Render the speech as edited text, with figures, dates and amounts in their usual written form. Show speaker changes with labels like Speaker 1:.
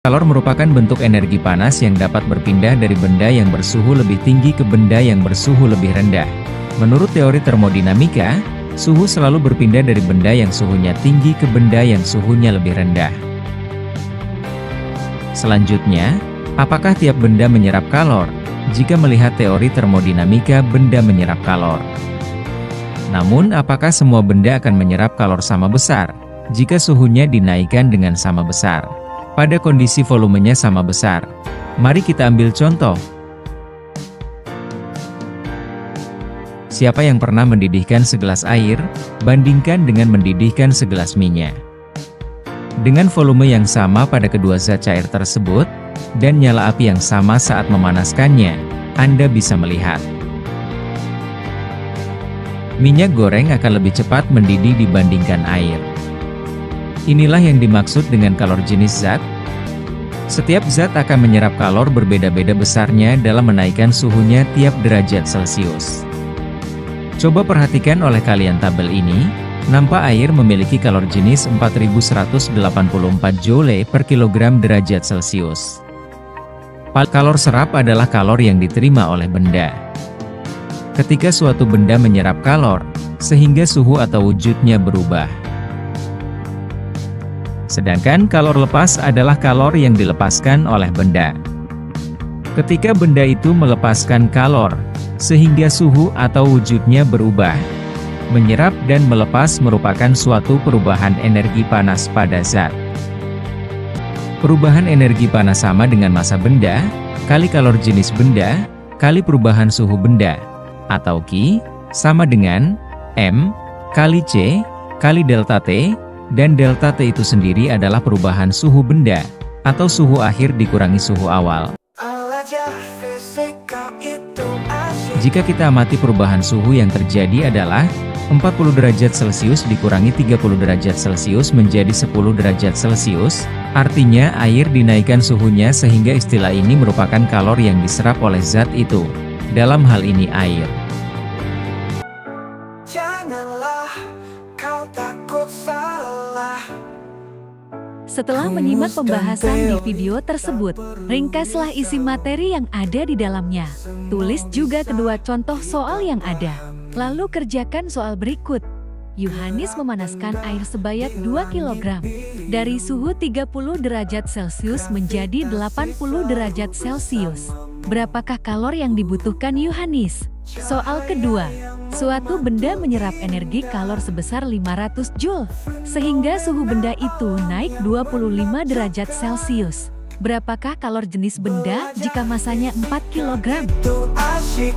Speaker 1: Kalor merupakan bentuk energi panas yang dapat berpindah dari benda yang bersuhu lebih tinggi ke benda yang bersuhu lebih rendah. Menurut teori termodinamika, suhu selalu berpindah dari benda yang suhunya tinggi ke benda yang suhunya lebih rendah. Selanjutnya, apakah tiap benda menyerap kalor? Jika melihat teori termodinamika, benda menyerap kalor. Namun, apakah semua benda akan menyerap kalor sama besar jika suhunya dinaikkan dengan sama besar? Pada kondisi volumenya sama besar. Mari kita ambil contoh. Siapa yang pernah mendidihkan segelas air, bandingkan dengan mendidihkan segelas minyak. Dengan volume yang sama pada kedua zat cair tersebut, dan nyala api yang sama saat memanaskannya, Anda bisa melihat. Minyak goreng akan lebih cepat mendidih dibandingkan air. Inilah yang dimaksud dengan kalor jenis zat. Setiap zat akan menyerap kalor berbeda-beda besarnya dalam menaikkan suhunya tiap derajat Celcius. Coba perhatikan oleh kalian tabel ini, nampak air memiliki kalor jenis 4184 Joule per kilogram derajat Celcius. Kalor serap adalah kalor yang diterima oleh benda. Ketika suatu benda menyerap kalor, sehingga suhu atau wujudnya berubah. Sedangkan kalor lepas adalah kalor yang dilepaskan oleh benda. Ketika benda itu melepaskan kalor, sehingga suhu atau wujudnya berubah. Menyerap dan melepas merupakan suatu perubahan energi panas pada zat. Perubahan energi panas sama dengan massa benda, kali kalor jenis benda, kali perubahan suhu benda. Atau Q, sama dengan M, kali C, kali delta T, dan delta T itu sendiri adalah perubahan suhu benda, atau suhu akhir dikurangi suhu awal. Jika kita amati perubahan suhu yang terjadi adalah 40 derajat Celcius dikurangi 30 derajat Celcius menjadi 10 derajat Celcius, artinya air dinaikkan suhunya sehingga istilah ini merupakan kalor yang diserap oleh zat itu, dalam hal ini air.
Speaker 2: Janganlah kau takut salah.
Speaker 3: Setelah menyimak pembahasan di video tersebut, ringkaslah isi materi yang ada di dalamnya. Tulis juga kedua contoh soal yang ada. Lalu kerjakan soal berikut. Yohanes memanaskan air sebanyak 2 kg. Dari suhu 30 derajat Celcius menjadi 80 derajat Celcius. Berapakah kalor yang dibutuhkan Yohanes? Soal kedua. Suatu benda menyerap energi kalor sebesar 500 Joule, sehingga suhu benda itu naik 25 derajat Celcius. Berapakah kalor jenis benda jika masanya 4 kg?
Speaker 2: Itu asyik.